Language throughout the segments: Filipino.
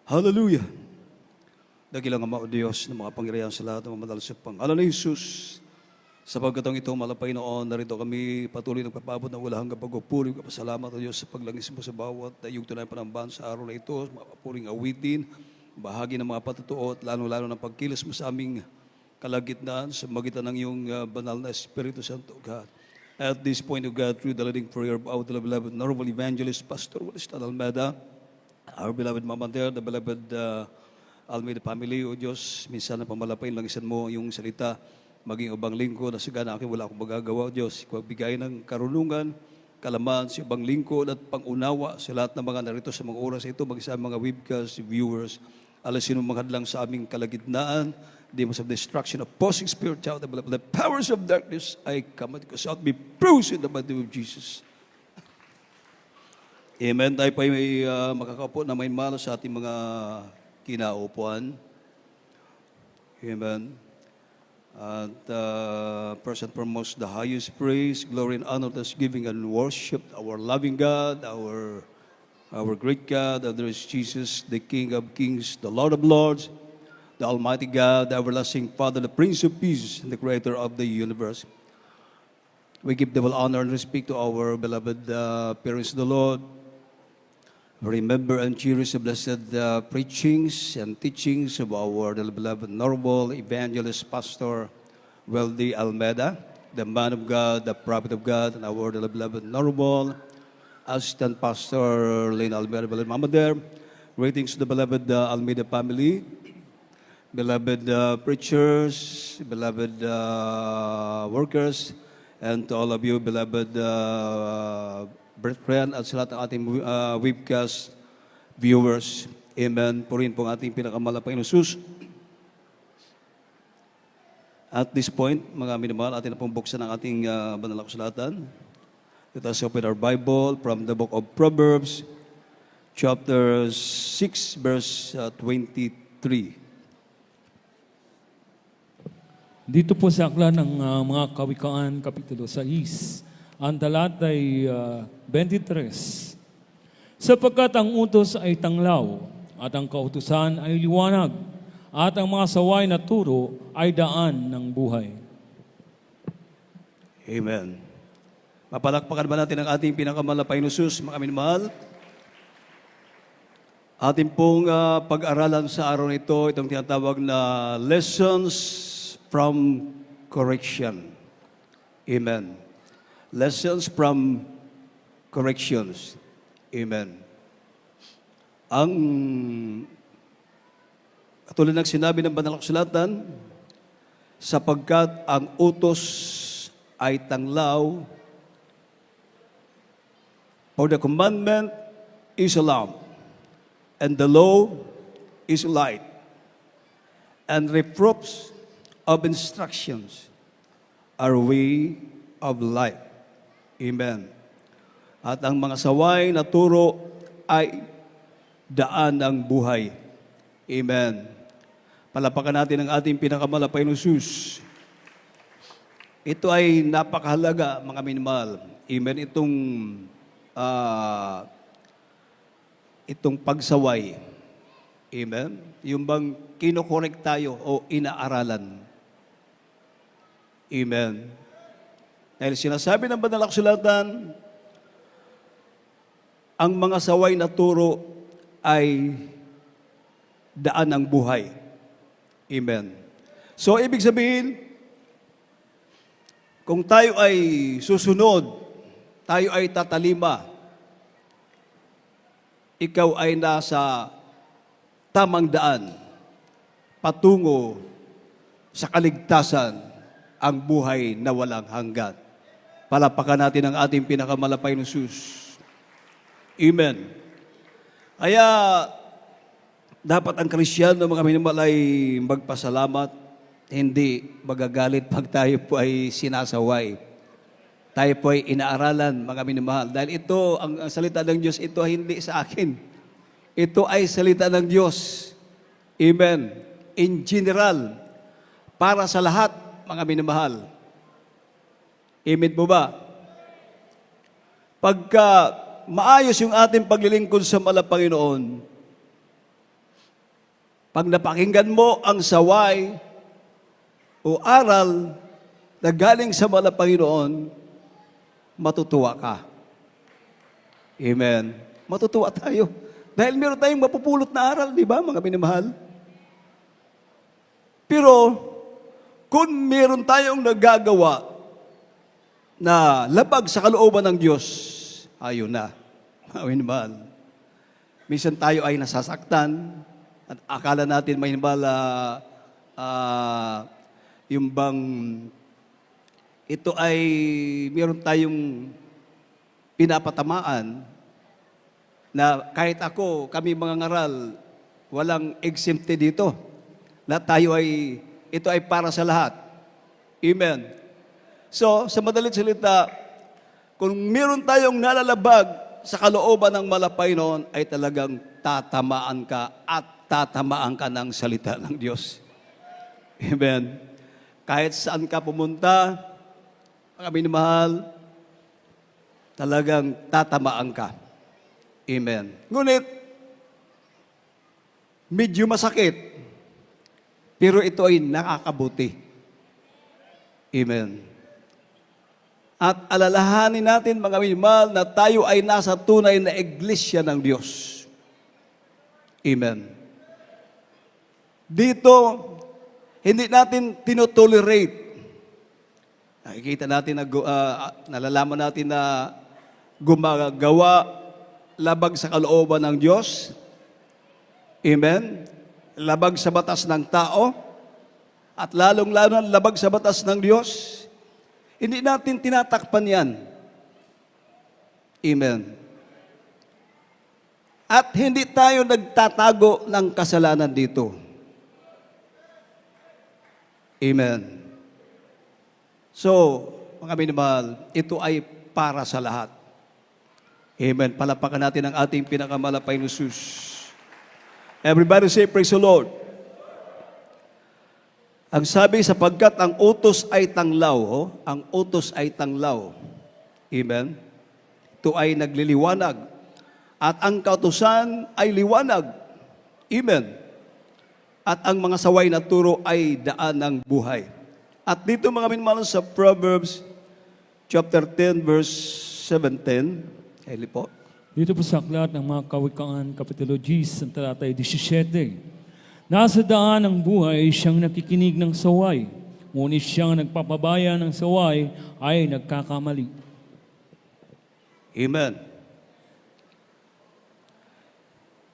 Hallelujah! Dakilang Ama o Diyos ng mga pangyarihan sa lahat ng mga madalasang pangalan ni Jesus. Sa pagkatong ito, malapay noon, narito kami patuloy nagpapabot ng wala hanggang pagpupuri. Kapasalamat o Diyos sa paglangis mo sa bawat dayong tunay panambahan sa araw na ito, mga papuring awitin, bahagi ng mga patutuo at lalo-lalo ng pagkilos mo sa aming kalagitnaan sa magitan ng iyong banal na Espiritu Santo, God. At this point, of God, through the leading prayer of our beloved Normal Evangelist, Pastor Winston Almeida, our beloved Mama there, the beloved Almeida family, O Diyos, minsan na pamalapay, langisan mo yung salita, maging ubang lingkod na sigana akin, wala akong magagawa, O Diyos. Ikaw bigay ng karunungan, kalaman sa ubang lingkod at pangunawa sa lahat ng mga narito sa mga oras ito, mag-isa mga webcast viewers, alasin mo maghadlang sa aming kalagitnaan, demons of destruction, opposing spirit, child, the powers of darkness, I command you out, be bruised in the mighty name of Jesus. Amen. Tayo po ay makakaupo na may malas sa ating mga kinaupuan. Amen. At first and foremost, the highest praise, glory, and honor, thanksgiving, and worship, our loving God, our great God, that there is Jesus, the King of kings, the Lord of lords, the Almighty God, the everlasting Father, the Prince of Peace, and the Creator of the universe. We give double honor and respect to our beloved parents of the Lord. Remember and cherish the blessed preachings and teachings of our beloved Normal Evangelist Pastor Weldy Almeida, the man of God, the prophet of God, and our beloved Normal Assistant Pastor Lynn Almeida, beloved Mama there. Greetings to the beloved Almeida family, beloved preachers, beloved workers, and to all of you, beloved brethren at sa lahat ng ating webcast viewers. Amen. Purihin po ang ating pinakamalapay na Jesus. At this point, mga minamahal, atin na pong buksan ang ating banal na kasulatan. Let us open our Bible from the book of Proverbs, chapter 6, verse 23. Dito po sa akla ng mga kawikaan, Kapitulo 6, ang talat ay 23. Sapagkat ang utos ay tanglaw, at ang kautusan ay liwanag, at ang mga saway na turo ay daan ng buhay. Amen. Mapalakpakan ba natin ang ating pinakamalapay na Jesus, mga minamahal? Ating pong pag-aralan sa araw na ito, itong tinatawag na Lessons from Correction. Amen. Lessons from Corrections. Amen. Ang katulad ng sinabi ng Banal na Kasulatan, sapagkat ang utos ay tanglaw, for the commandment is a lamp, and the law is light, and reproofs of instructions are way of life. Amen. At ang mga saway na turo ay daan ng buhay. Amen. Palapakan natin ang ating pinakamalapay na Jesus. Ito ay napakahalaga, mga minamahal. Amen. Itong pagsaway. Amen. Yung bang kinokorek tayo o inaaralan. Amen. Dahil sinasabi ng Banal na Kasulatan, ang mga saway na turo ay daan ng buhay. Amen. So, ibig sabihin, kung tayo ay susunod, tayo ay tatalima, ikaw ay nasa tamang daan, patungo sa kaligtasan, ang buhay na walang hanggan. Palapakan natin ang ating pinakamalapay na Jesus. Amen. Kaya, dapat ang Kristiyano, mga minamahal, ay magpasalamat, hindi magagalit pag tayo po ay sinasaway. Tayo po ay inaaralan, mga minamahal. Dahil ito, ang salita ng Diyos, ito ay hindi sa akin. Ito ay salita ng Diyos. Amen. In general, para sa lahat, mga minamahal. Amen po ba? Pagka maayos yung ating paglilingkod sa Panginoon, Pag napakinggan mo ang saway o aral na galing sa mga Panginoon, matutuwa ka. Amen. Matutuwa tayo. Dahil meron tayong mapupulot na aral, di ba, mga minamahal? Pero, kung meron tayong nagagawa na labag sa kalooban ng Diyos, ayun na, mga minamahal. Minsan tayo ay nasasaktan, at akala natin may nabala yung bang ito ay meron tayong pinapatamaan na kahit ako, kami mga ngaral, walang exempted dito. Lahat tayo ay, ito ay para sa lahat. Amen. So, sa madalit salita, kung meron tayong nalalabag sa kalooban ng malapay noon, ay talagang tatamaan ka at tatamaan ka ng salita ng Diyos. Amen. Kahit saan ka pumunta, mga minamahal, talagang tatamaan ka. Amen. Ngunit, medyo masakit, pero ito ay nakakabuti. Amen. At alalahanin natin, mga minamahal, na tayo ay nasa tunay na iglesia ng Diyos. Amen. Dito, hindi natin tinotolerate. Nakikita natin, nalalaman natin na gumagawa labag sa kalooban ng Diyos. Amen. Labag sa batas ng tao. At lalong-lalo labag sa batas ng Diyos. Hindi natin tinatakpan yan. Amen. At hindi tayo nagtatago ng kasalanan dito. Amen. So, mga minamahal, ito ay para sa lahat. Amen. Palapakan natin ang ating pinakamalapay na Jesus. Everybody say, praise the Lord. Ang sabi, sapagkat ang utos ay tanglaw, ang utos ay tanglaw. Amen. Ito ay nagliliwanag. At ang kautusan ay liwanag. Amen. At ang mga saway na turo ay daan ng buhay. At dito mga minamahal sa Proverbs chapter 10 verse 17. Eli po. Dito po sa aklat ng mga kawikaan, Kapitulo 10, ang talatay 17. Nasa daan ng buhay siyang nakikinig ng saway, ngunit siyang nagpapabaya ng saway ay nagkakamali. Amen.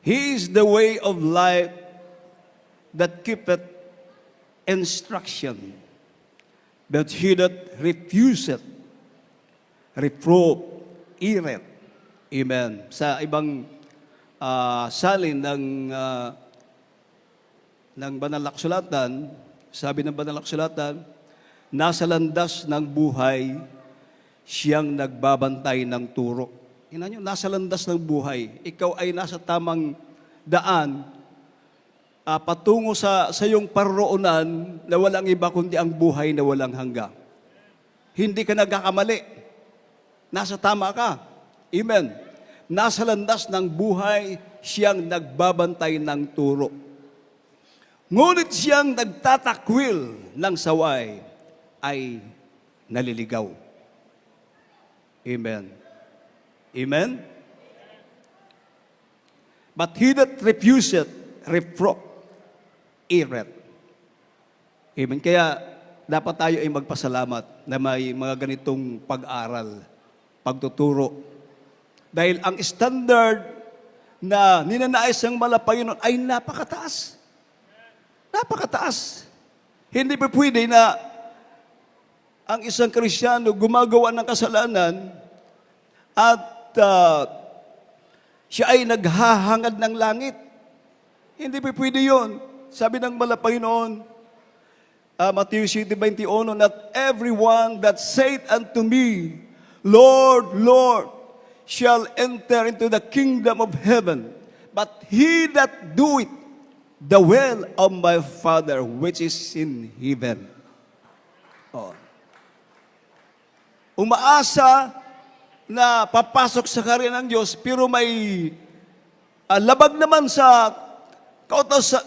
He is the way of life that keepeth instruction, but he that refuseth reproof, ireth. Amen. Sa ibang salin ng Banal na Kasulatan, sabi ng Banal na Kasulatan, nasa landas ng buhay, siyang nagbabantay ng turo. Tingnan nyo, nasa landas ng buhay. Ikaw ay nasa tamang daan, patungo sa iyong paroonan na walang iba kundi ang buhay na walang hangga. Hindi ka nagkakamali. Nasa tama ka. Amen. Nasa landas ng buhay, siyang nagbabantay ng turo. Ngunit siyang nagtatakwil ng saway ay naliligaw. Amen. Amen? But he that refuseth reproof, ireth. Amen. Kaya dapat tayo ay magpasalamat na may mga ganitong pag-aral, pagtuturo. Dahil ang standard na ninanais ng Panginoon ay napakataas. Napakataas. Hindi pa pwede na ang isang Kristiyano gumagawa ng kasalanan at siya ay naghahangad ng langit. Hindi pa pwede yun. Sabi ng Panginoon, Matthew 7:21, not everyone that saith unto me, Lord, Lord, shall enter into the kingdom of heaven, but he that doeth the will of my Father which is in heaven. Oh. Umaasa na papasok sa kaharian ng Diyos, pero may labag naman sa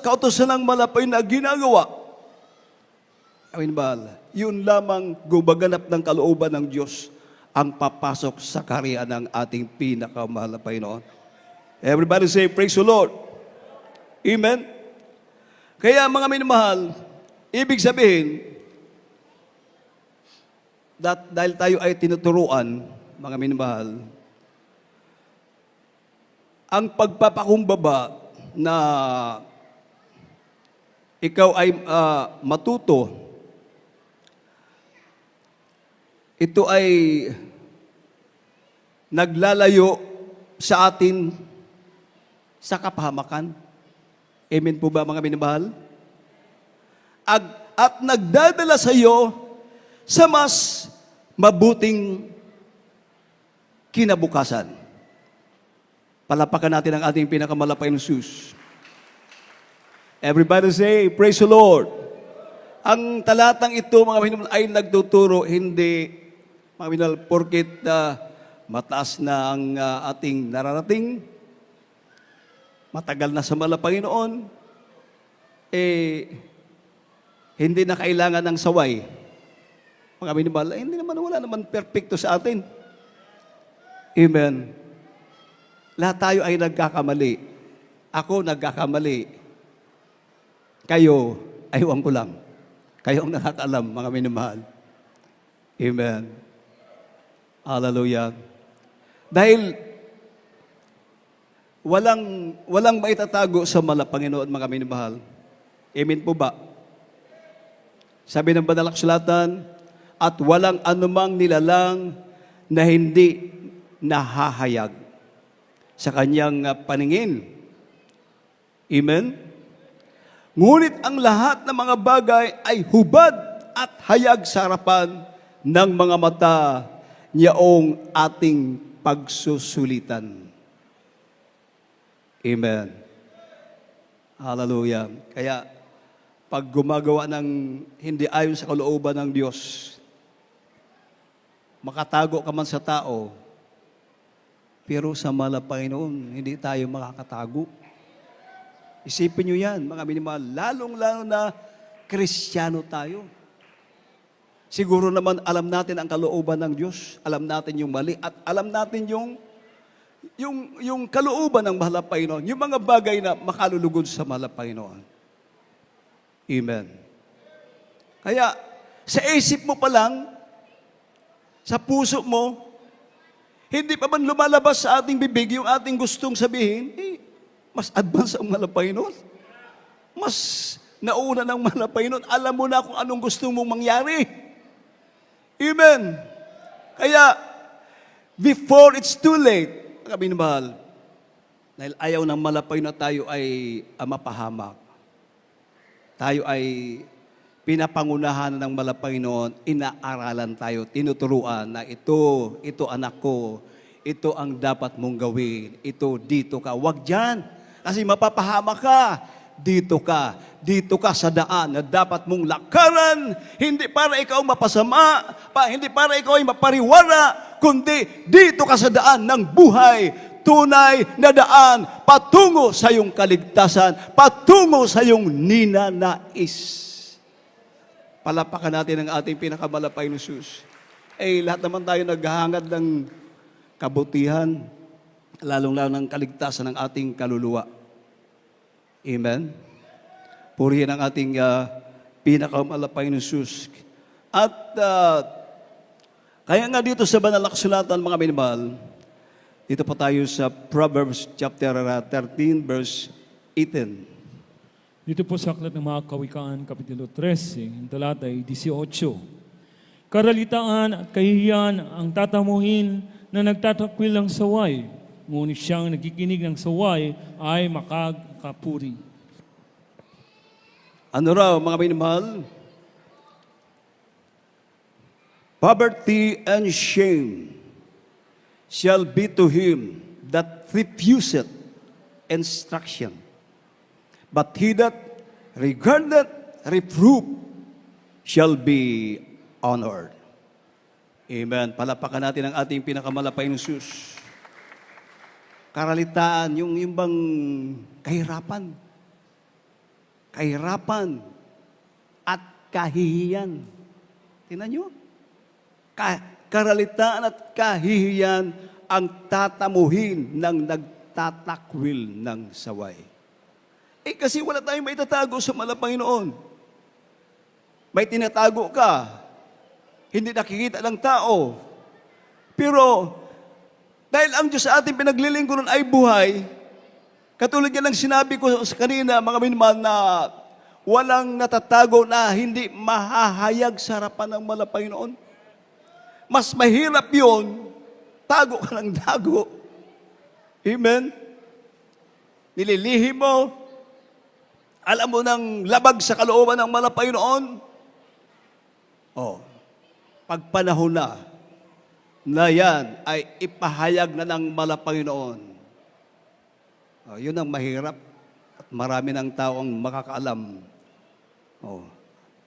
kautosan ng malapay na ginagawa. Amin ba? Yun lamang gumaganap ng kalooban ng Diyos ang papasok sa kaharian ng ating pinakamahal na Panginoon. Everybody say, praise the Lord. Amen? Kaya mga minamahal, ibig sabihin, dahil tayo ay tinuturuan, mga minamahal, ang pagpapakumbaba na ikaw ay matuto, ito ay naglalayo sa atin sa kapahamakan. Amen po ba mga minamahal? At nagdadala sa iyo sa mas mabuting kinabukasan. Palapakan natin ang ating pinakamalapay ng Diyos. Everybody say, praise the Lord. Ang talatang ito, mga minamahal, ay nagtuturo, hindi, mga minamahal, porkit mataas na ang ating nararating, matagal na sa Panginoon, hindi na kailangan ng saway. Mga minamahal, hindi naman, wala naman perfecto sa atin. Amen. Lahat tayo ay nagkakamali. Ako nagkakamali. Kayo, aywan ko lang. Kayo ang nakakaalam, mga minamahal. Amen. Hallelujah. Dahil walang maitatago sa Panginoon, mga minamahal. Amen po ba? Sabi ng Banal na Kasulatan, at walang anumang nilalang na hindi nahahayag sa kanyang paningin. Amen? Ngunit ang lahat ng mga bagay ay hubad at hayag sa harapan ng mga mata niyaong ating pagsusulitan. Amen. Hallelujah. Kaya, pag gumagawa ng hindi ayon sa kalooban ng Diyos, makatago ka man sa tao, pero sa Panginoon, hindi tayo makakatago. Isipin nyo yan, mga minamahal, lalong-lalo na Kristiyano tayo. Siguro naman alam natin ang kalooban ng Diyos, alam natin yung mali, at alam natin yung kalooban ng mahal na Panginoon, yung mga bagay na makalulugod sa mahal na Panginoon. Amen. Kaya, sa isip mo pa lang, sa puso mo, hindi pa man lumalabas sa ating bibig yung ating gustong sabihin, mas advance ang mahal na Panginoon. Mas nauna ng mahal na Panginoon. Alam mo na kung anong gusto mong mangyari. Amen. Kaya, before it's too late, mga minamahal, dahil ayaw ng mahal na Panginoon na tayo ay mapahamak. Tayo ay pinapangunahan ng mahal na Panginoon, inaaralan tayo, tinuturuan na ito anak ko, ito ang dapat mong gawin, ito dito ka, wag dyan, kasi mapapahamak ka, dito ka sa daan na dapat mong lakaran, hindi para ikaw mapasama, hindi para ikaw ay mapariwara, kundi dito ka sa daan ng buhay, tunay na daan, patungo sa iyong kaligtasan, patungo sa iyong ninanais. Palapakan natin ang ating pinakamalapay na Diyos. Lahat naman tayo naghahangad ng kabutihan, lalong-lalo ng kaligtasan ng ating kaluluwa. Amen? Purihin ang ating pinakamalapay na Diyos. At kaya nga dito sa Banal na Kasulatan, mga minamahal, dito pa tayo sa Proverbs chapter 13, verse 18. Dito po sa Aklat ng mga Kawikaan, Kapitulo 13, talatay 18. Karalitaan at kahihiyan ang tatamuhin na nagtatakwil ng saway, ngunit siyang nagkikinig ng saway ay makakapuri. Ano raw, mga minamahal? Poverty and shame shall be to him that refuseth instruction. But he that regardeth reproof shall be honored. Amen. Palapakan natin ang ating pinakamalapay ng Diyos. Karalitaan, yung bang kahirapan. kahirapan, at kahihiyan. Tingnan nyo? Karalitaan at kahihiyan ang tatamuhin ng nagtatakwil ng saway. Kasi wala tayong may tatago sa Panginoon. May tinatago ka, hindi nakikita ng tao. Pero, dahil ang Diyos sa ating pinaglilingkuran ay buhay, katulad yan ng sinabi ko sa kanina, mga minman, na walang natatago na hindi mahahayag sa harapan ng Panginoon. Mas mahirap yun, tago ka ng tago. Amen? Nililihim mo, alam mo ng labag sa kalooban ng Panginoon. Pagpanahon na yan ay ipahayag na ng Panginoon. Yun ang mahirap at marami ng tao ang makakaalam.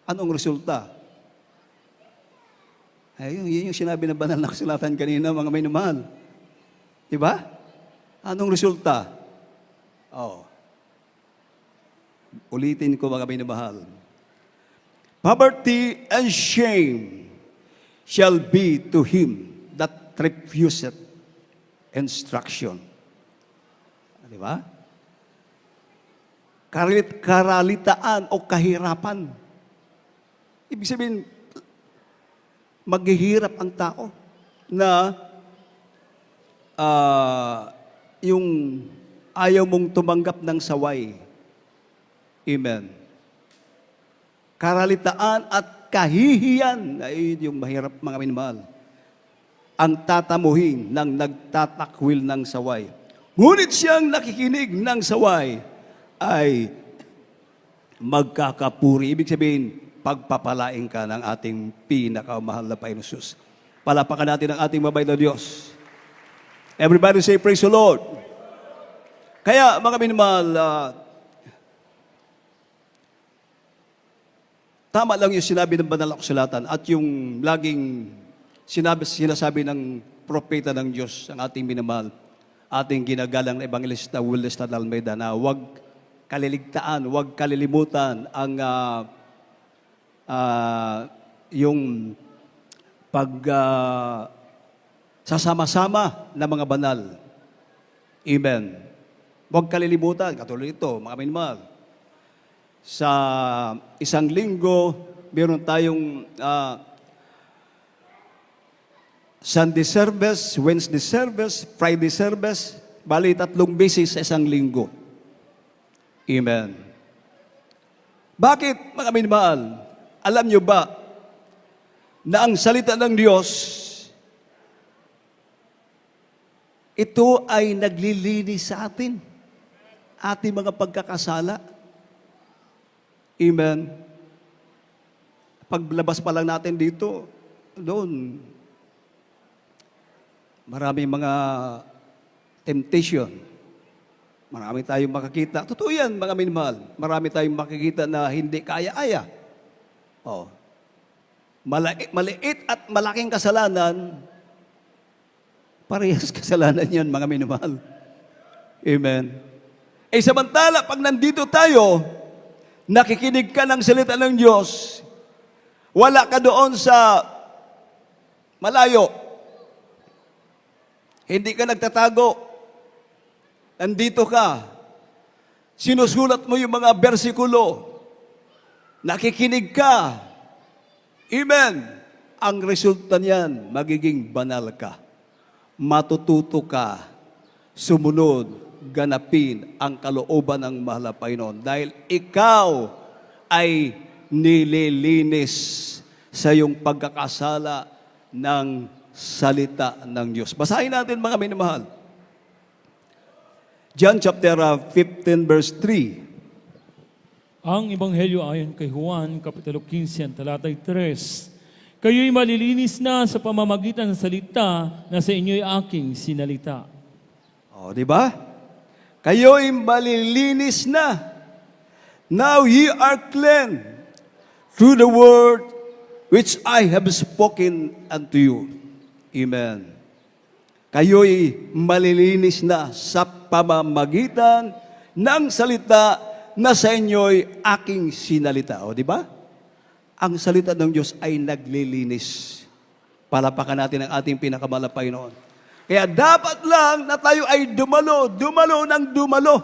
Anong resulta? Yun yung sinabi ng banal na kasulatan kanina, mga minamahal. Diba? Anong resulta? Ulitin ko, mga minamahal. Poverty and shame shall be to him that refuseth instruction. Diba? Karalitaan o kahirapan. Ibig sabihin, maghihirap ang tao na yung ayaw mong tumanggap ng saway. Amen. Karalitaan at kahihiyan, ay yung mahirap, mga minamahal, ang tatamuhin ng nagtatakwil ng saway. Ngunit siyang nakikinig ng saway ay magkakapuri. Ibig sabihin, pagpapalain ka ng ating pinakamahal na Panginoon Jesus. Palapakan natin ang ating mabait na Diyos. Everybody say, praise the Lord. Kaya, mga minamahal, tama lang yung sinabi ng banal na kasulatan at yung laging sinasabi ng propeta ng Diyos, ang ating minamahal, ating ginagalang na evangelista Willis Almeida, na huwag kaliligtaan, huwag kalilimutan ang yung sasama-sama na mga banal. Amen. Huwag kalilimutan, katulad ito, mga minamahal. Sa isang linggo, meron tayong Sunday service, Wednesday service, Friday service, bali 3 beses sa isang linggo. Amen. Bakit, mga minamahal? Alam nyo ba na ang salita ng Diyos, ito ay naglilinis sa atin, ating mga pagkakasala. Amen. Paglabas pa lang natin dito, doon, maraming mga temptation. Marami tayong makakita. Totoo yan, mga minamahal. Marami tayong makikita na hindi kaya-aya. Maliit at malaking kasalanan, parehas kasalanan yan, mga minamahal. Amen. Samantala, pag nandito tayo, nakikinig ka ng salita ng Diyos, wala ka doon sa malayo. Hindi ka nagtatago. Nandito ka. Sinusulat mo yung mga bersikulo. Nakikinig ka. Amen. Ang resulta niyan, magiging banal ka. Matututo ka. Sumunod, ganapin ang kalooban ng mahal na Panginoon. Dahil ikaw ay nililinis sa iyong pagkakasala ng salita ng Diyos. Basahin natin, mga minamahal. John chapter 15 verse 3. Ang Ebanghelyo ayon kay Juan, Kapitulo 15, talatay 3. Kayo'y malilinis na sa pamamagitan ng salita na sa inyo'y aking sinalita. Di ba? Kayo'y malilinis na. Now ye are cleansed through the word which I have spoken unto you. Amen. Kayo'y malilinis na sa pamamagitan ng salita na sa inyo'y aking sinalita. O, di ba? Ang salita ng Diyos ay naglilinis. Palapakan natin ang ating pinakamalapay noon. Kaya dapat lang na tayo ay dumalo ng dumalo.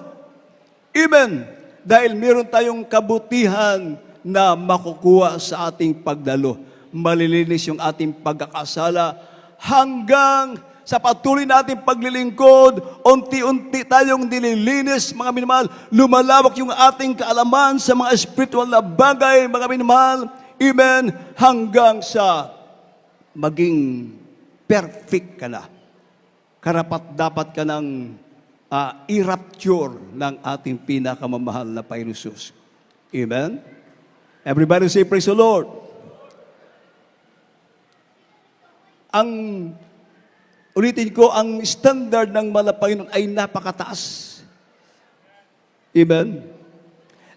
Amen. Dahil meron tayong kabutihan na makukuha sa ating pagdalo. Malilinis yung ating pagkakasala hanggang sa patuloy nating paglilingkod, unti-unti tayong nililinis, mga minamahal. Lumalawak yung ating kaalaman sa mga spiritual na bagay, mga minamahal. Amen. Hanggang sa maging perfect ka na. Karapat-dapat ka ng i-rapture ng ating pinakamamahal na Panginoon Jesus. Amen. Everybody say, praise the Lord. Ulitin ko, ang standard ng Panginoon ay napakataas. Amen.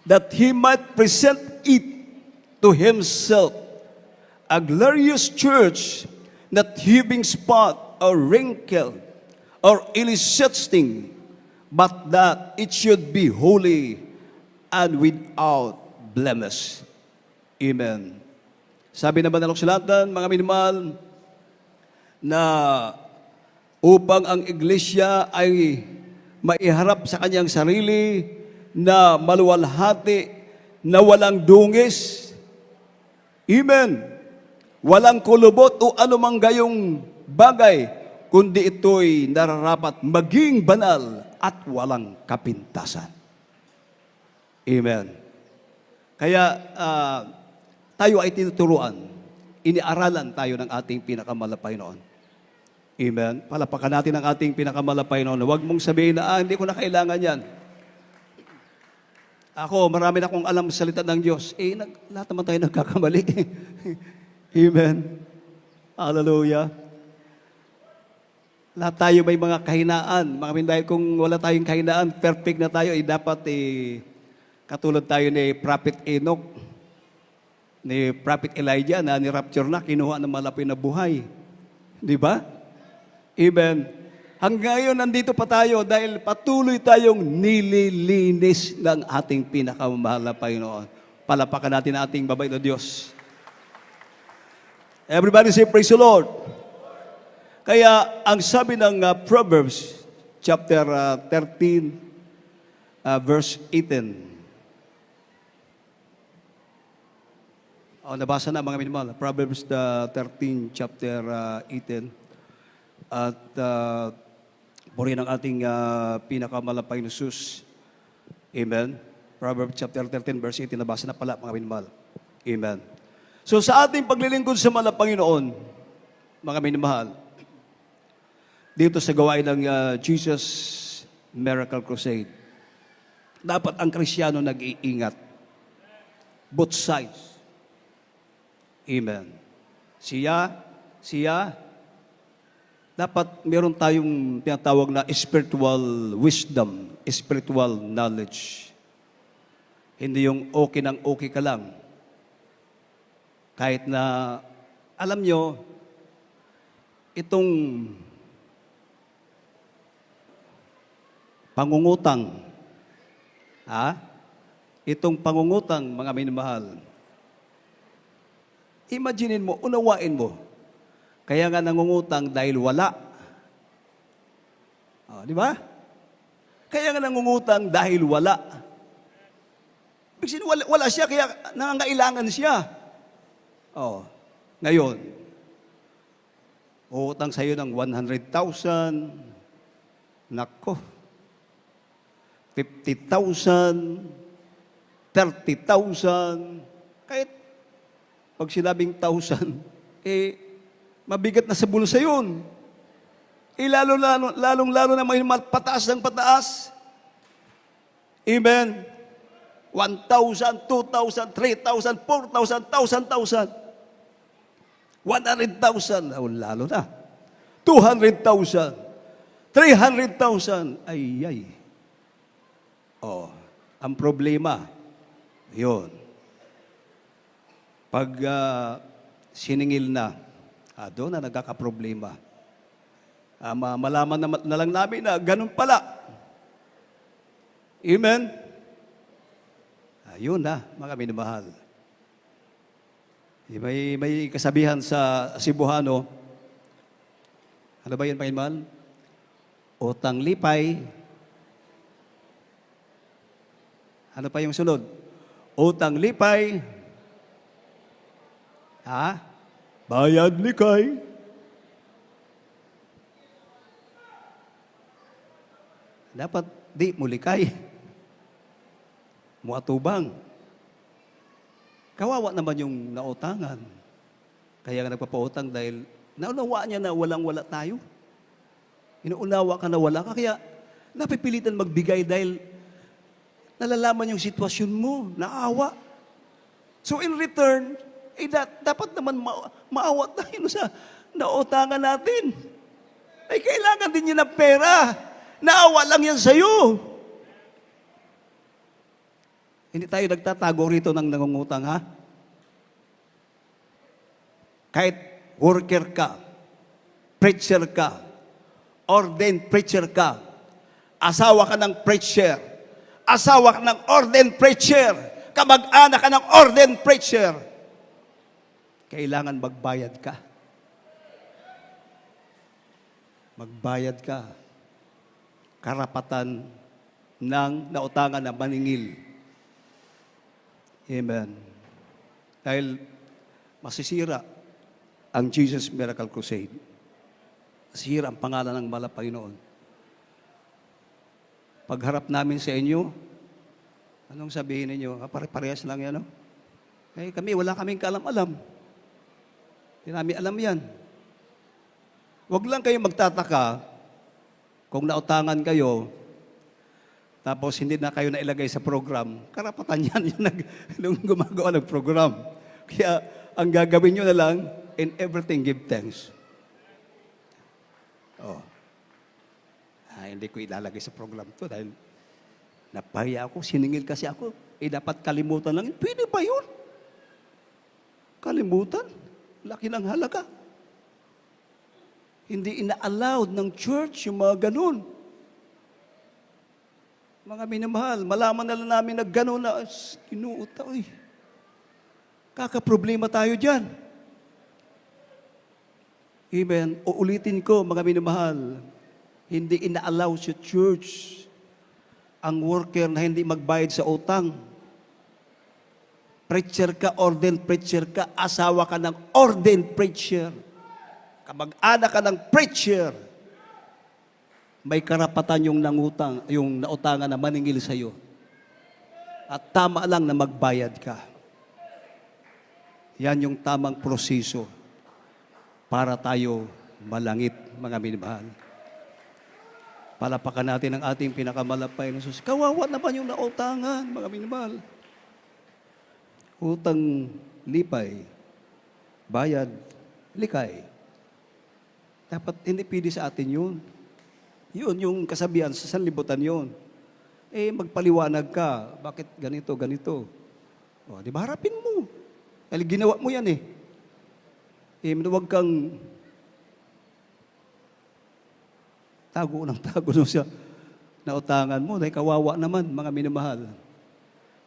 That He might present it to Himself, a glorious church, not having spot or wrinkle or any such thing, but that it should be holy and without blemish. Amen. Sabi naman ng Kasulatan, mga minamahal, na upang ang iglesia ay maiharap sa kanyang sarili na maluwalhati, na walang dungis. Amen. Walang kulubot o anumang gayong bagay, kundi ito'y nararapat maging banal at walang kapintasan. Amen. Kaya tayo ay tinuturuan, iniaralan tayo ng ating pinakamalapay noon. Amen. Palapakan natin ang ating pinakamalapay noon. Huwag mong sabihin na, hindi ko na kailangan yan. Ako, marami na akong alam sa salita ng Diyos. Lahat naman tayo nagkakamali. Amen. Hallelujah. Lahat tayo may mga kahinaan. Dahil kung wala tayong kahinaan, perfect na tayo, dapat katulad tayo ni Prophet Enoch, ni Prophet Elijah na ni-rapture na, kinuha ng malapit na buhay. Di ba? Amen. Hanggang ngayon, nandito pa tayo dahil patuloy tayong nililinis ng ating pinakamahal na Panginoon. Palapakan natin ang ating babait na Diyos. Everybody say, praise the Lord. Kaya, ang sabi ng Proverbs, chapter 13, verse 18. Nabasa na mga minimahal. Proverbs 13, chapter 18. At purihin ang ating pinakamalapay na Jesus. Amen. Proverbs chapter 13, verse 18. Nabasa na pala mga minimahal. Amen. So sa ating paglilingkod sa Panginoon, mga minimahal, dito sa gawain ng Jesus Miracle Crusade, dapat ang Kristiyano nag-iingat. Both sides. Amen. Dapat meron tayong tinatawag na spiritual wisdom, spiritual knowledge. Hindi yung okay ng okay ka lang. Kahit na, alam nyo, itong pangungutang, itong pangungutang, mga minamahal, imaginin mo, unawain mo, kaya nga nangungutang dahil wala. Di ba? Kaya nga nangungutang dahil wala. Kasi wala siya, kaya nangangailangan siya. Ngayon, uutang sa'yo ng 100,000, nako, 50,000, 30,000, kahit pag sinabing 1,000, mabigat na sa bulsa yun. Lalong-lalo na may pataas ng pataas. Amen. 1,000, 2,000, 3,000, 4,000, 1,000, 100,000. Lalo na. 200,000. 300,000. Ay. Ang problema, yun. Pag siningil na, doon na nagkakaproblema. Malaman na lang namin na ganun pala. Amen? Ayun na, mga minamahal. May kasabihan sa Cebuano, ano ba yun, mga minamahal? Utang lipay. Ano pa yung sunod? Utang lipay. Bayad likay. Dapat di mo likay. Muatubang. Kawawa naman yung nautangan. Kaya nga nagpapautang dahil naunawa niya na walang-wala tayo. Inuunawa ka na wala ka, kaya napipilitan magbigay dahil nalalaman yung sitwasyon mo, naawa. So in return, dapat naman maawa tayo sa nautangan natin. Ay kailangan din niya ng pera. Naawa lang yan sa'yo. Hindi tayo nagtatago rito ng nangungutang, ha? Kahit worker ka, preacher ka, ordained preacher ka, asawa ka ng preacher, asawa ka ng ordained preacher, kamag-anak ka ng ordained preacher, kailangan magbayad ka. Magbayad ka. Karapatan ng nautangan na maningil. Amen. Dahil masisira ang Jesus Miracle Crusade. Masisira ang pangalan ng mahal na Panginoon. Pagharap namin sa inyo, anong sabihin ninyo? Pare-parehas lang yan, no? Eh, kami, wala kaming kaalam-alam. Hindi namin alam yan. Huwag lang kayo magtataka kung nautangan kayo, tapos hindi na kayo nailagay sa program, karapatan yan yung gumagawa ng program. Kaya ang gagawin nyo na lang, in everything give thanks. Hindi ko ilalagay sa program to dahil napahiya ako, siningil kasi ako. Dapat kalimutan lang. Pwede ba yun? Kalimutan? Laki ng halaga. Hindi ina-allowed ng church yung mga ganun. Mga minamahal, malaman na lang namin na gano'n na, inuuta, kakaproblema tayo dyan. Amen. Uulitin ko, mga minamahal, hindi ina-allow sa church ang worker na hindi magbayad sa utang. Preacher ka, ordained preacher ka, asawa ka ng ordained preacher, kamag-anak ka ng preacher, may karapatan yung nangutang, yung nautangan na maningil sa iyo. At tama lang na magbayad ka. Yan yung tamang proseso para tayo malangit, mga minamahal. Palapakan natin ang ating pinakamalapay na Jesus. Kawawa naman yung nautangan, mga minamahal. Utang lipay, bayad, likay. Dapat hindi pwede sa atin yun. Yun yung kasabihan sa sanlibutan yun. Magpaliwanag ka. Bakit ganito, ganito? Di ba harapin mo? Dahil ginawa mo yan . Huwag kang tago ng tago siya nautangan mo. Dahil kawawa naman, mga minamahal.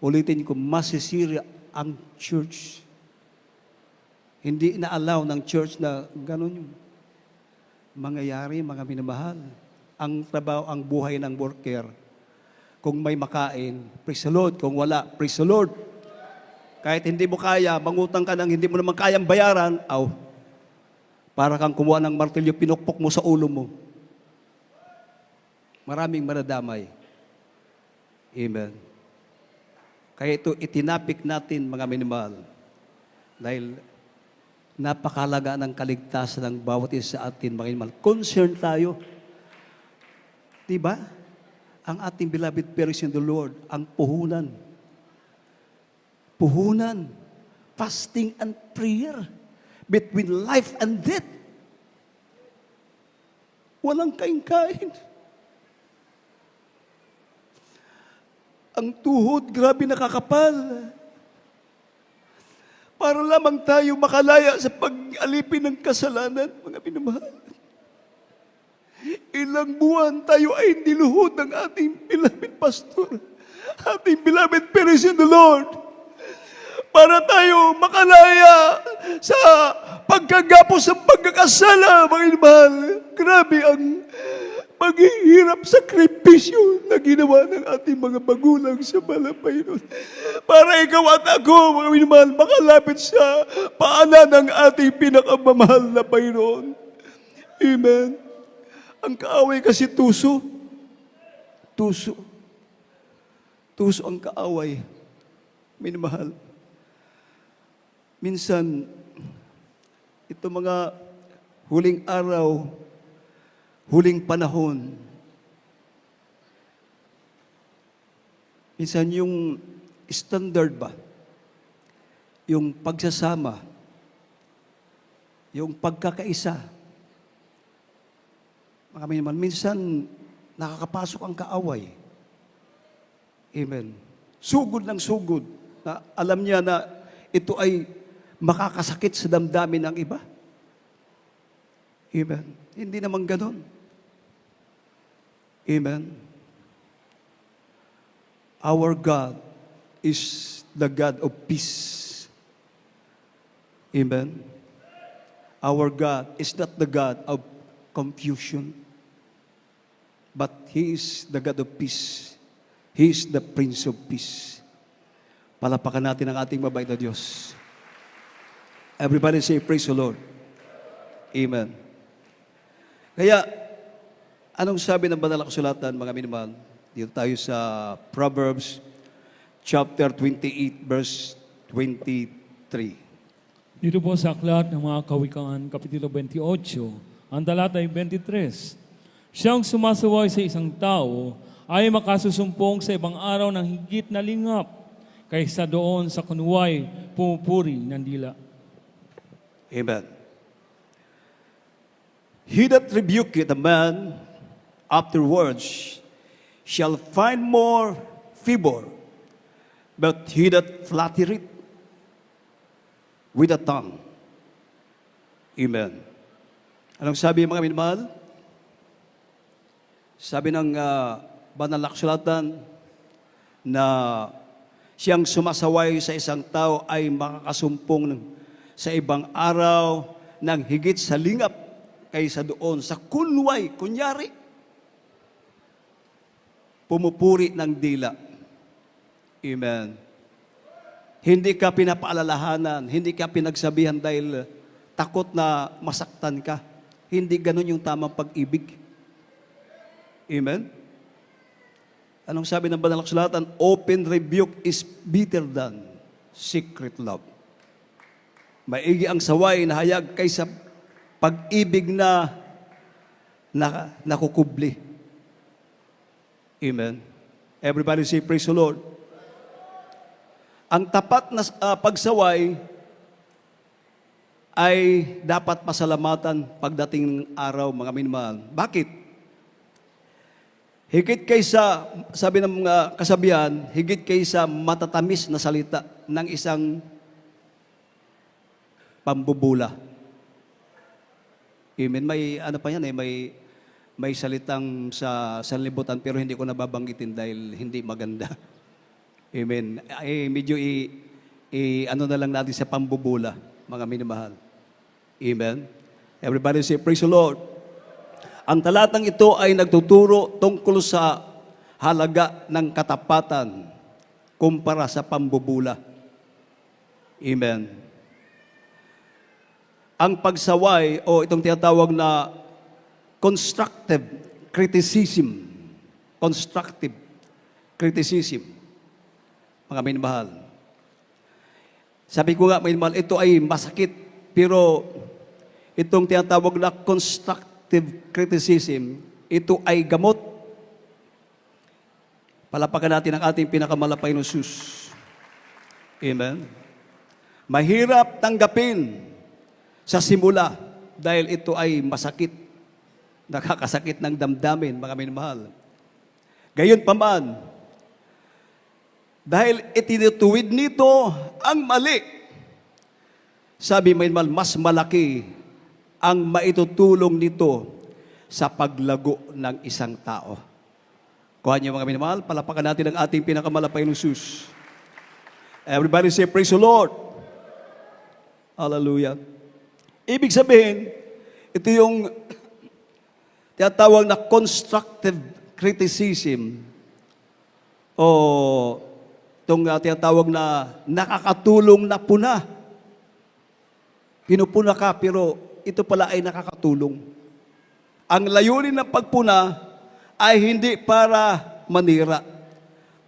Ulitin ko, masisira ang church. Hindi na-allow ng church na gano'n yung mangyayari, mga minamahal. Ang trabaho, ang buhay ng worker. Kung may makain, praise the Lord. Kung wala, praise the Lord. Kahit hindi mo kaya, mangutang ka ng hindi mo naman kayang bayaran, para kang kumuha ng martilyo, pinukpok mo sa ulo mo. Maraming manadamay. Amen. Kaya ito, itinapik natin, mga minamahal. Dahil napakalaga ng kaligtasan ng bawat isa sa atin, mga minamahal. Concerned tayo. Diba? Ang ating beloved parents in the Lord, ang puhunan. Puhunan. Fasting and prayer. Between life and death. Walang kain-kain. Ang tuhod, grabe nakakapal. Para lamang tayo makalaya sa pag-alipin ng kasalanan, mga minamahal. Ilang buwan tayo ay niluhod ng ating beloved pastor. ating beloved parents in the Lord, para tayo makalaya sa pagkagapos ng pagkakasala, mga mahal. Grabe ang maghihirap sakripisyo na ginawa ng ating mga magulang sa Panginoon. Para ikaw at ako, mga minamahal, makalapit sa paanan ng ating pinakamamahal na Panginoon. Amen. Ang kaaway kasi tuso. Tuso. Tuso ang kaaway. Minamahal. Minsan, ito mga huling araw, huling panahon, minsan yung standard ba, yung pagsasama, yung pagkakaisa, mga naman, minsan nakakapasok ang kaaway. Amen. Sugod ng sugod, na alam niya na ito ay makakasakit sa damdamin ng iba. Amen. Hindi naman ganon. Amen. Our God is the God of peace. Amen. Our God is not the God of confusion, but He is the God of peace. He is the Prince of Peace. Palapakan natin ang ating mabait na Diyos. Everybody say, praise the Lord. Amen. Kaya, anong sabi ng banal na kasulatan, mga minamahal? Dito tayo sa Proverbs chapter 28, verse 23. Dito po sa aklat ng mga kawikaan, Kapitulo 28, ang talata ay 23. Siyang sumasaway sa isang tao ay makasusumpong sa ibang araw ng higit na lingap kaysa doon sa kunuway pumupuri ng dila. Amen. He that rebuketh a man afterwards shall find more favor, but he that flattereth with a tongue. Amen. Anong sabi mga minamahal? Sabi ng banal na kasulatan na siyang sumasaway sa isang tao ay makakasumpong sa ibang araw ng higit sa lingap kaysa doon sa kunway, kunyari, pumupuri ng dila. Amen. Hindi ka pinapaalalahanan, hindi ka pinagsabihan dahil takot na masaktan ka. Hindi ganun yung tamang pag-ibig. Amen. Anong sabi ng banal na kasulatan? Open rebuke is better than secret love. Maigi ang saway na hayag kaysa pag-ibig na nakukubli. Amen. Everybody say, praise the Lord. Ang tapat na pagsaway ay dapat pasalamatan pagdating ng araw, mga minamahal. Bakit? Higit kaysa, sabi ng mga kasabihan, higit kaysa matatamis na salita ng isang pambubula. Amen. May ano pa yan may salitang sa sanlibutan pero hindi ko nababanggitin dahil hindi maganda. Amen. Medyo ano na lang natin sa pambubula, mga minamahal. Amen. Everybody say, praise the Lord. Ang talatang ito ay nagtuturo tungkol sa halaga ng katapatan kumpara sa pambubula. Amen. Ang pagsaway o itong tinatawag na constructive criticism. Constructive criticism. Mga minamahal. Sabi ko nga, minamahal, ito ay masakit. Pero itong tinatawag na constructive criticism, ito ay gamot. Palapakan natin ang ating pinakamalapay na Jesus. Amen. Mahirap tanggapin sa simula dahil ito ay masakit, nakakasakit ng damdamin, mga minamahal. Gayon pa man, dahil itinutuwid nito ang mali, sabi minamahal, mas malaki ang maitutulong nito sa paglago ng isang tao. Kuha niyo mga minamahal, palapakan natin ang ating pinakamalapay ng Jesus. Everybody say, praise the Lord. Hallelujah. Ibig sabihin, ito yung tinatawag na constructive criticism o itong tinatawag na nakakatulong na puna. Pinupuna ka, pero ito pala ay nakakatulong. Ang layunin ng pagpuna ay hindi para manira,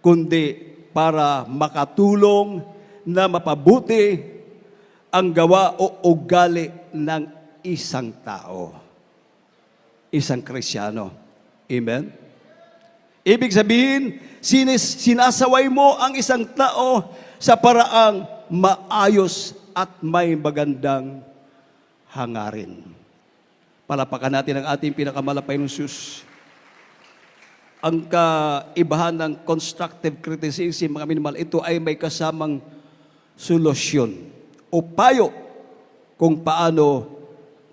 kundi para makatulong na mapabuti ang gawa o ugali ng isang tao. Isang Kristiyano. Amen? Ibig sabihin, sinasaway mo ang isang tao sa paraang maayos at may magandang hangarin. Palapakan natin ang ating pinakamalapay ng Diyos. Ang kaibahan ng constructive criticism, mga minimal, ito ay may kasamang solusyon o payo kung paano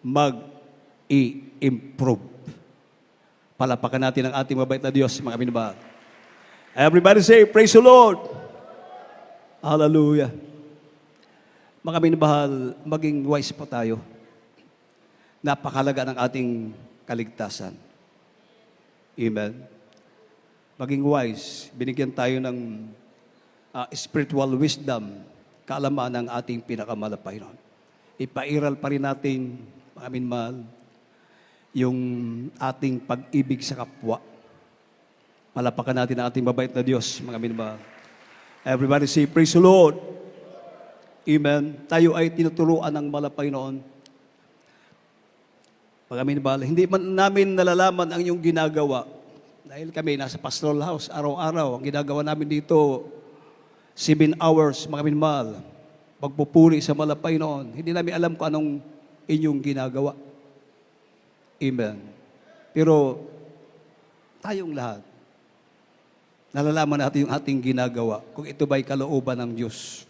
mag-i-improve. Palapakan natin ang ating mabait na Diyos, mga minimal. Everybody say, praise the Lord. Hallelujah. Mga minamahal, maging wise pa tayo. Napakalaga ng ating kaligtasan. Amen. Maging wise, binigyan tayo ng spiritual wisdom, kaalaman ng ating pinakamalapay nun. Ipairal pa rin natin, mga minamahal, yung ating pag-ibig sa kapwa. Palapakan natin ang ating mabait na Diyos, mga minamahal. Everybody say, praise the Lord. Amen. Tayo ay tinuturuan ng malapay noon. Mga minamahal, hindi man namin nalalaman ang iyong ginagawa. Dahil kami nasa pastoral house, araw-araw. Ang ginagawa namin dito, 7 hours, mga minamahal. Pagpupuri sa malapay noon. Hindi namin alam kung anong inyong ginagawa. Amen. Pero, tayong lahat, nalalaman natin yung ating ginagawa kung ito ba'y kalooban ng Diyos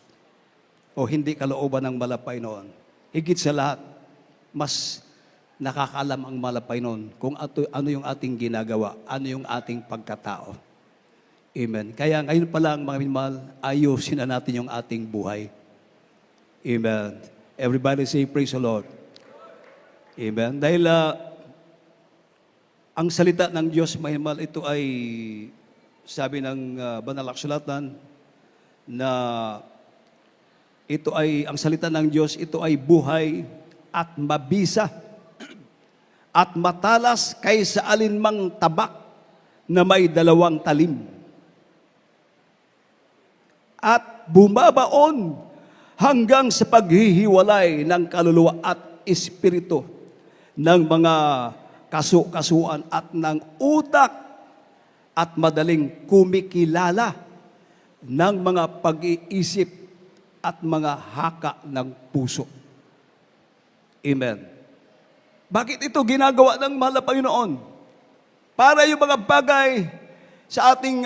o hindi kalooban ng malapay noon. Higit sa lahat, mas nakakaalam ang malapay noon kung ano yung ating ginagawa, ano yung ating pagkatao. Amen. Kaya ngayon pa lang, mga minamahal, ayusin na natin yung ating buhay. Amen. Everybody say, praise the Lord. Amen. Dahil ang salita ng Diyos, mga minamahal, ito ay sabi ng Banal na Kasulatan na ito ay, ang salita ng Diyos, ito ay buhay at mabisa at matalas kaysa alinmang tabak na may 2 talim. At bumabaon hanggang sa paghihiwalay ng kaluluwa at espiritu ng mga kasu-kasuan at ng utak at madaling kumikilala ng mga pag-iisip at mga haka ng puso. Amen. Bakit ito ginagawa ng mahal na Panginoon? Para yung mga bagay sa ating,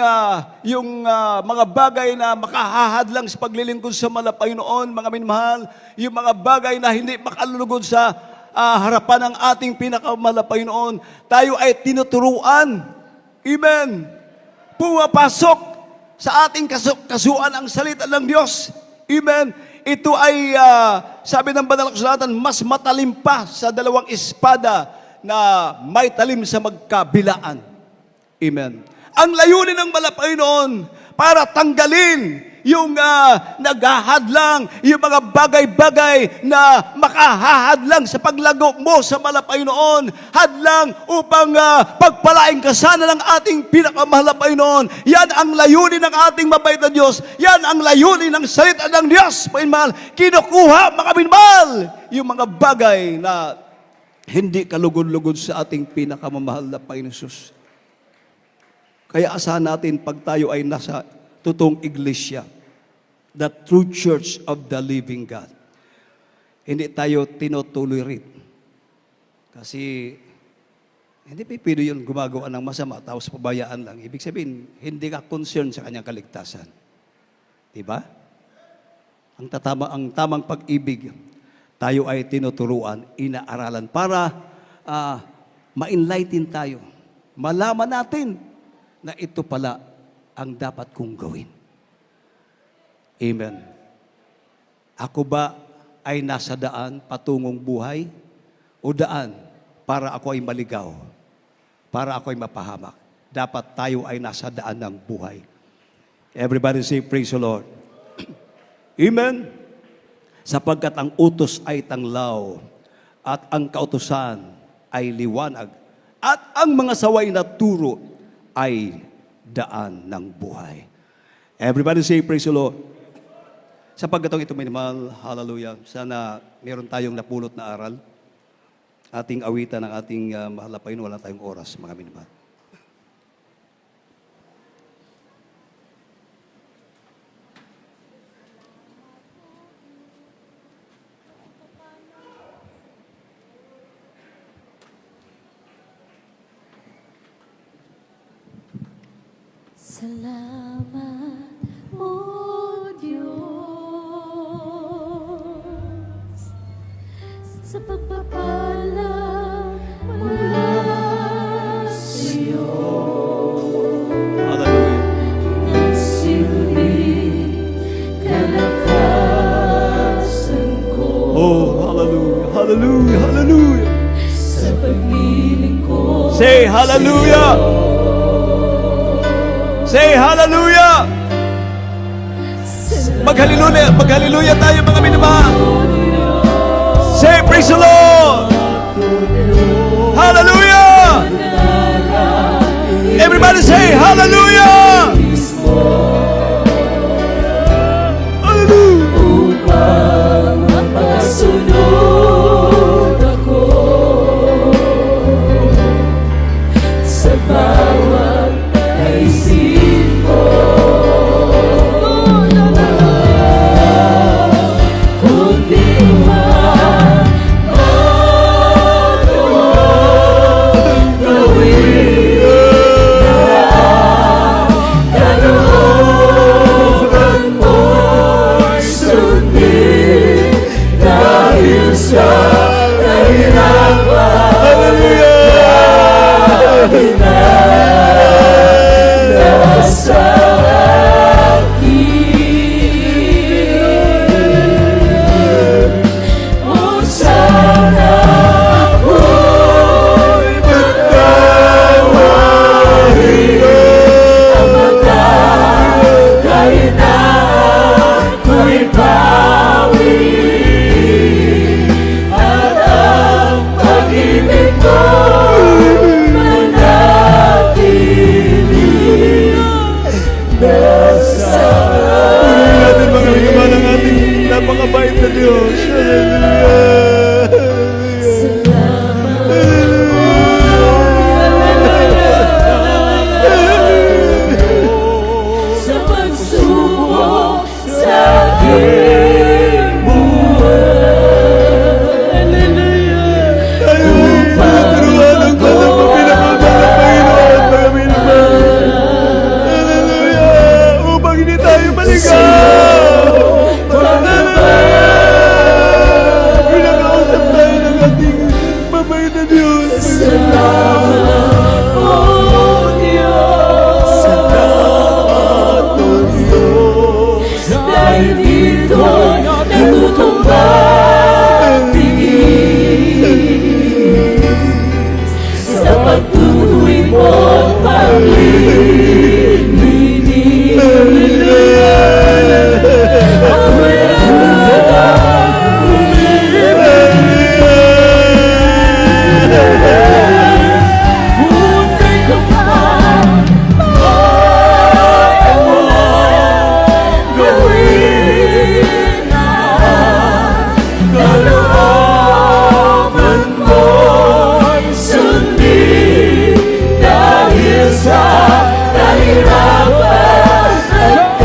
mga bagay na makahahadlang sa paglilingkod sa mahal na Panginoon, mga minamahal, yung mga bagay na hindi makalulugod sa harapan ng ating pinakamahal na Panginoon, tayo ay tinuturuan. Amen. Pumapasok sa ating kasuan ang salita ng Diyos. Amen. Ito ay, sabi ng Banal na Kasulatan, mas matalim pa sa 2 espada na may talim sa magkabilaan. Amen. Ang layunin ng malapay noon para tanggalin yung naghahadlang, yung mga bagay-bagay na makahahadlang sa paglago mo sa malapay noon, hadlang upang pagpalaing ka sana ng ating pinakamahal na Panginoon. Yan ang layunin ng ating mabait na Diyos. Yan ang layunin ng salita ng Diyos. Panginoon, kinukuha, mga minmahal, yung mga bagay na hindi kalugod-lugod sa ating pinakamamahal na Panginoon Jesus. Kaya asahan natin pag tayo ay nasa totoong iglesia, the true church of the living God. Hindi tayo tinotolerate. Kasi hindi pwede yun gumagawa ng masama tapos pabayaan lang. Ibig sabihin, hindi ka concerned sa kanyang kaligtasan. Diba? Ang tamang pag-ibig, tayo ay tinuturuan, inaaralan para ma-enlighten tayo. Malaman natin na ito pala ang dapat kong gawin. Amen. Ako ba ay nasa daan patungong buhay o daan para ako ay maligaw, para ako ay mapahamak? Dapat tayo ay nasa daan ng buhay. Everybody say, praise the Lord. Amen. Sapagkat ang utos ay tanglaw at ang kautusan ay liwanag at ang mga saway na turo ay daan ng buhay. Everybody say, praise the Lord. Sapagkat ito minimal, hallelujah. Sana meron tayong napulot na aral. Ating awitan ng ating mahal na Panginoon, wala tayong oras, mga minimal. Salamat, O Diyos, sa pagpapala mula sa iyo. Hallelujah. Nagsilbing kalakasan ko Oh, hallelujah, hallelujah, hallelujah. sa pagpiling ko. Say hallelujah. Say hallelujah. Mag-hallelujah, mag-hallelujah tayo mga minamahal. Say praise the Lord. Hallelujah. Everybody say hallelujah. Hallelujah. Upang makasunod ako sa bawat kaisip ko. Kundi magawang gawin kalooban mo'y sundin dahil sa kahirapan. Dahil na nasa akin. O sana ako'y pagkawahin ang mga kahinaan ko'y bawin at ang pag-ibig ko'y manatili nasa Natin mga minamahal ang ating napakabait na Diyos. sa pagsubok sa aking buhay. Tayo ay turuan ng tanang pinapagmamahal ng Panginoon, mga minamahal. Hallelujah! Upang hindi tayo maligaw. Pinakausap tayo ng ating mabait na Diyos. Salamat, O Diyos. Salamat, O Diyos. Dahil dito'y natutumbang tingin sa pagtutuloy mo't paglilinis. Ako'y Buntay ko pa ay walang gawin na kalooban mo'y sundin dahil sa kahirapan at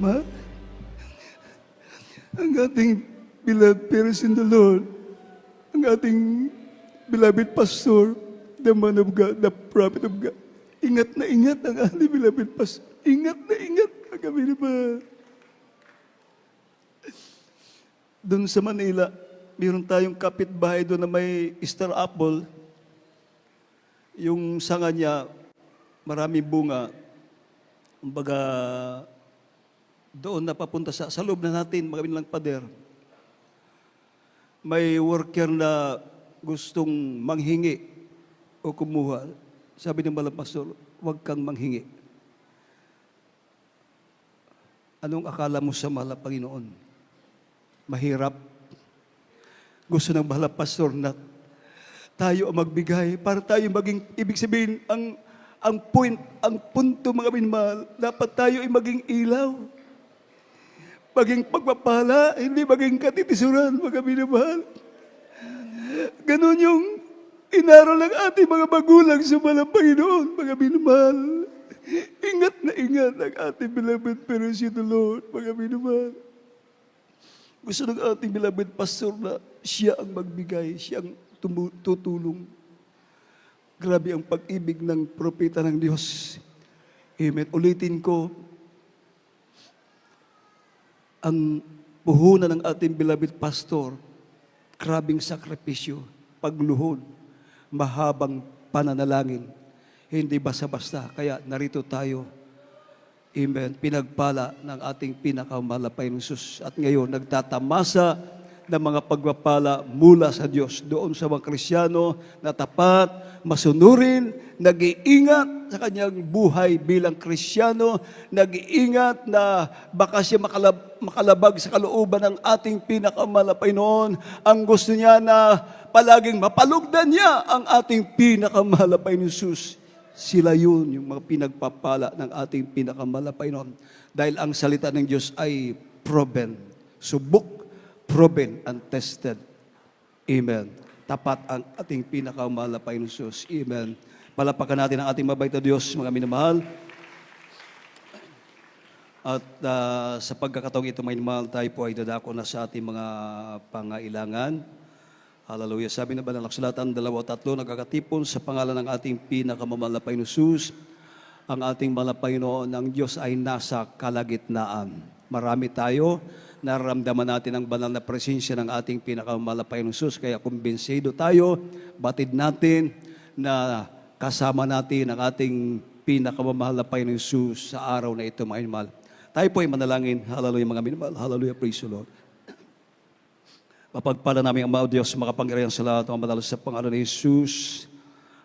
Ama, ang ating beloved parents in the Lord, ang ating beloved pastor, the man of God, the prophet of God. Ingat na ingat ang ating beloved pastor. Ingat na ingat ang kami naman. Doon sa Manila, meron tayong kapitbahay doon na may star apple. Yung sanga niya, marami bunga. Kumbaga, doon napapunta sa loob na natin, mga lang pader. May worker na gustong manghingi o kumuha. Sabi ng malang pastor, huwag kang manghingi. Anong akala mo sa mahal na Panginoon? Mahirap. Gusto ng mahal na pastor na tayo ang magbigay para tayo maging, ibig sabihin, ang punto mga minmahal, dapat tayo ay maging ilaw. Maging pagpapala, hindi maging katitisuran, mga minamahal. Ganon yung inaral ng ating mga magulang sa malang Panginoon, mga minamahal. Ingat na ingat ang ating beloved parents in the Lord, mga minamahal. Gusto ng ating beloved pastor na siya ang magbigay, siya ang tutulong. Grabe ang pag-ibig ng propeta ng Diyos. Amen. Ulitin ko, ang puhunan ng ating beloved pastor, grabing sakripisyo, pagluhod, mahabang pananalangin, hindi basta-basta. Kaya narito tayo, amen, pinagpala ng ating pinakamalapay ng Jesus. At ngayon, nagtatamasa ng mga pagpapala mula sa Diyos doon sa mga Kristiyano na tapat, masunurin, nag-iingat sa kanyang buhay bilang Kristiyano, nag-iingat na baka siya makalabag sa kalooban ng ating pinakamalapay noon. Ang gusto niya na palaging mapalugdan niya ang ating pinakamalapay ni Jesus. Sila yun, yung mga pinagpapala ng ating pinakamalapay noon. Dahil ang salita ng Diyos ay proven, subok, proven and tested. Amen. Tapat ang ating pinakamalapay ng Diyos. Amen. Palapakan natin ang ating mabait na Diyos, mga minamahal. At sa pagkakataong ito, mga minamahal, tayo po ay dadako na sa ating mga pangailangan. Hallelujah. Sabi na ba ng Laksulatan, 2-3, nagkakatipon sa pangalan ng ating pinakamamalapay na Diyos. Ang ating malapay noon, ang Diyos ay nasa kalagitnaan. Marami tayo, nararamdaman natin ang banal na presensya ng ating pinakamalapay ng Diyos. Kaya kumbinsido tayo, batid natin na kasama natin ang ating pinakamalapay ng Diyos sa araw na ito, mga minamahal. Tayo po ay manalangin. Hallelujah, mga minamahal. Hallelujah, praise the Lord. Mapagpala namin ang mga Diyos, makapangyarihan sa lahat, ang madalas sa pangalan ni Jesus.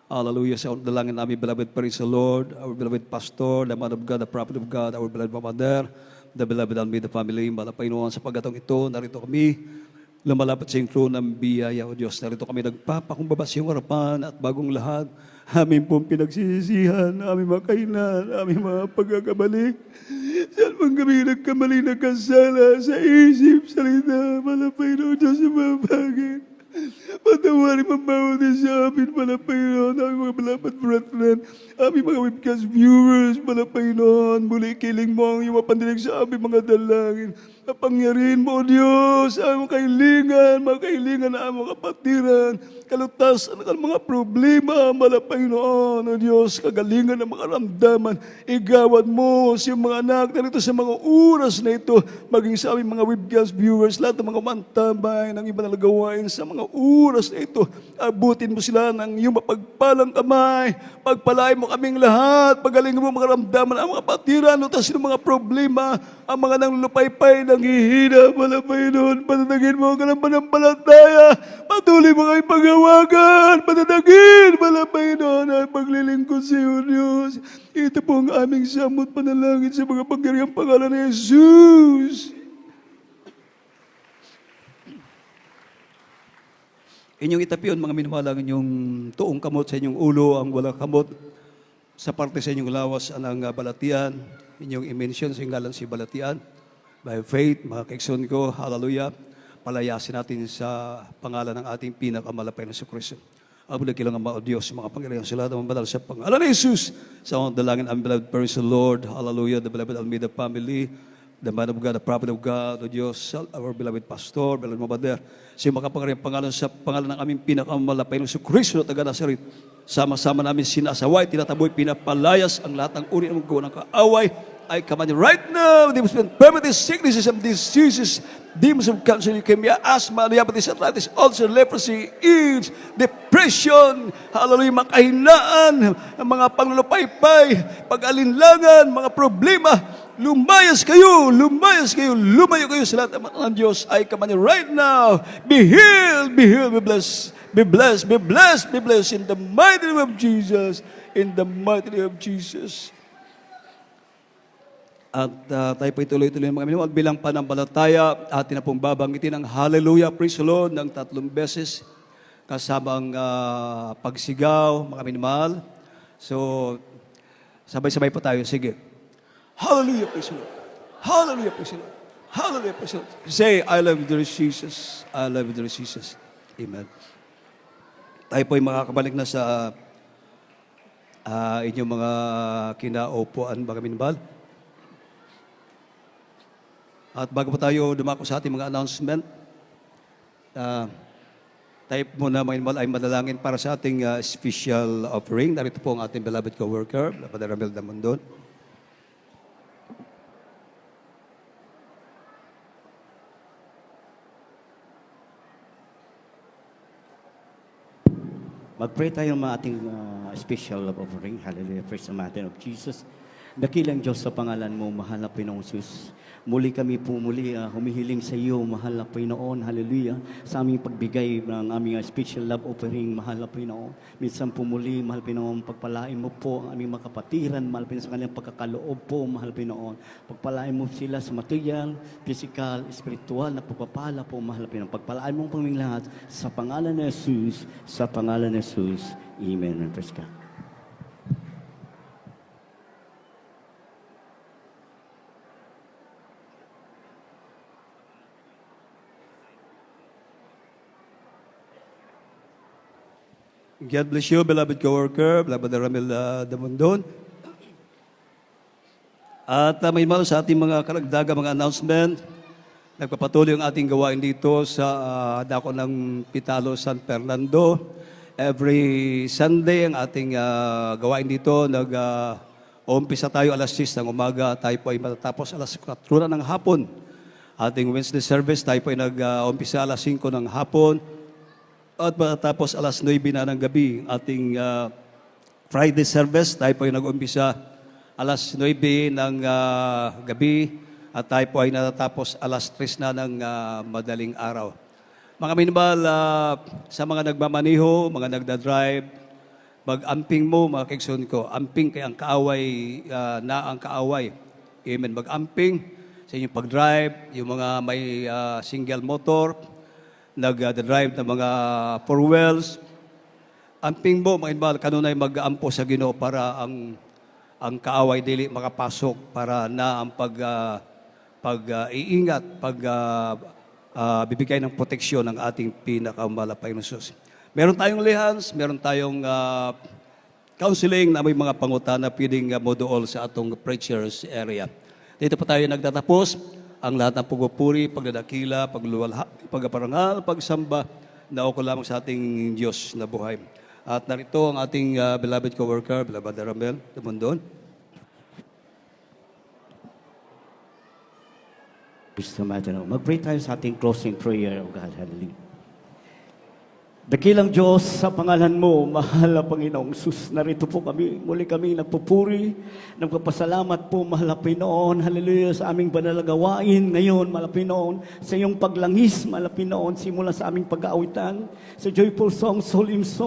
Hallelujah, sa dalangin namin, beloved, praise the Lord, our beloved pastor, the man of God, the prophet of God, our beloved mother, the beloved Almeida family, malapay noon sa pagkatong ito, narito kami, lumalapat sa iyong trono ng biyaya, O Diyos. Narito kami nagpapakumbaba sa iyong harapan at bagong lahat, amin pong pinagsisisihan, aming mga kainan, aming mga pagkakabalik. Saan pang kami nagkamali na kasala sa isip, salita, malapay noon Diyos sa mga bagay. Patawarin mabawa din sa amin, malapay noon, aming mga beloved brethren, aming mga webcast viewers, malapay noon, muli kiling mo ang iyong mapandinig sa aming mga dalangin. Napangyarihin mo, O Diyos, ang mga kailingan na aming kapatiran, kalutasan ng mga problema, malapay noon, O Diyos, kagalingan ng mga ramdaman, igawad mo sa mga anak na ito sa mga oras na ito, maging sa aming mga webcast viewers, lahat ng mga mantabay ng iba na gawain sa mga oras na ito, abutin mo sila ng iyong mapagpalang kamay, pagpalain mo kaming lahat, pagalingin mo mga ramdaman, ang mga patiran, lutasin ng mga problema, ang mga nanglulupaypay, nanghihina, malapay noon, patatagin mo ang kalampanampalataya, patuloy mo kami paghawagan, patatagin, malapay noon, ay paglilingkod sa iyo, Diyos. Ito po ang aming samot panalangin sa mga pangyariang pangalan ni Jesus. Inyong itapion, mga minamalang, inyong tuong kamot sa inyong ulo, ang walang kamot sa parte sa inyong lawas, ang balatian, inyong i-mention sa ngalan si balatian. By faith, mga kaikson ko, hallelujah, palayasin natin sa pangalan ng ating pinakamalapay na si Kristo. Ang kilang ang mga Diyos, mga pangyarihan sila, ang banal sa pangalan ni Jesus. Sa mga dalangin, ang beloved parents of the Lord, hallelujah, the beloved Almeida family, the man of God, the prophet of God, O Diyos, our beloved pastor, beloved Mabader, sa iyong makapangyarihang pangalan, sa pangalan ng aming pinakamalapay ng Kristo na taga Nazaret, sama-sama namin sinasaway, tinataboy, pinapalayas ang lahat ng uri ng gawa ng kaaway. I command you right now, demons of infirmity, sicknesses and diseases, demons of cancer, leukemia, asthma, diabetes, arthritis, ulcer, leprosy, AIDS, depression, hallelujah, mga kahinaan, mga panglupaypay, pag-alinlangan, mga problema, lumayas kayo, lumayo kayo sa lahat ng Diyos. I command you right now, be healed, be blessed, be blessed, be blessed, be blessed in the mighty name of Jesus, in the mighty name of Jesus. At tayo po ituloy-tuloy mga minumag bilang panambalataya, atin na pong babanggitin ang Hallelujah, praise the Lord, ng 3 beses kasamang pagsigaw, mga minumahal. So, sabay-sabay po tayo, sige. Hallelujah, praise the Lord. Hallelujah, praise the Lord. Hallelujah, praise the Lord. Say, I love you, dear Jesus. I love you, dear Jesus. Amen. Tayo po ay makakabalik na sa inyong mga kinaupuan, mga minumahal. At bago po tayo dumako sa ating mga announcement, tayo muna mga inmal ay manalangin para sa ating special offering. Narito po ang ating beloved co-worker, Brother Ramel Damondon. Mag-pray tayo ng ating special offering. Hallelujah. Praise the Master of Jesus. Dakilang Diyos sa pangalan mo, mahal na Pinoong Jesus. Muli kami po humihiling sa iyo, mahal na Pinoon. Hallelujah. Sa aming pagbigay ng aming special love offering, mahal na Pinoon. Minsan po muli, mahal Pinoon, pagpalain mo po ang aming mga kapatiran, mahal Pinoon, sa kanilang pagkakaloob po, mahal Pinoon. Pagpalain mo sila sa material, physical, spiritual na pagpapala po, mahal Pinoon. Pagpalain mo po aming lahat sa pangalan ni Jesus, sa pangalan ni Jesus. Amen. Praise God. God bless you, beloved co-worker, beloved Ramel Damondon. At may malo sa ating mga karagdagang mga announcement. Nagpapatuloy ang ating gawain dito sa dako ng Pitalo, San Fernando. Every Sunday ang ating gawain dito. Umpisa tayo alas 6 ng umaga. Tayo po ay matatapos alas 4 ng hapon. Ating Wednesday service, tayo po ay umpisa alas 5 ng hapon. At matapos alas 9 na ng gabi, ating Friday service, tayo po ay nag-umpisa alas 9 ng gabi at tayo po ay natatapos alas 3 na ng madaling araw. Mga minimал, sa mga nagmamaniho, mga nagdadrive, mag-amping mo, mga kekson ko, amping kay ang kaaway na ang kaaway. Amen. Mag-amping sa inyong pag-drive, yung mga may single motor, nag-drive ng mga four wheels. Amping mo, mga inbal, kanunay mag-ampo sa Ginoo para ang kaaway dili makapasok para na ang pag-iingat, bibigay ng proteksyon ng ating pinakamalapay na Diyos. Meron tayong lihans, meron tayong counseling na may mga pangutana pwedeng moduol sa atong preachers area. Dito pa tayo nagtatapos. Ang lahat ng pagpupuri, pagdadakila, pagluwalha, pagparangal, pagsamba, na ako lamang sa ating Diyos na buhay. At narito ang ating beloved co-worker, beloved Ramel Damondon. Mag-pray tayo sa ating closing prayer, O God. Hallelujah. Dakilang Diyos, sa pangalan mo, mahal na Panginoong Sus, narito po kami, muli kami nagpupuri, nagpapasalamat po, mahal na Pinoon, hallelujah, sa aming banal na gawain ngayon, mahal na Pinoon, sa iyong paglangis, mahal na Pinoon, simula sa aming pag-aawitan, sa joyful song, solemn song,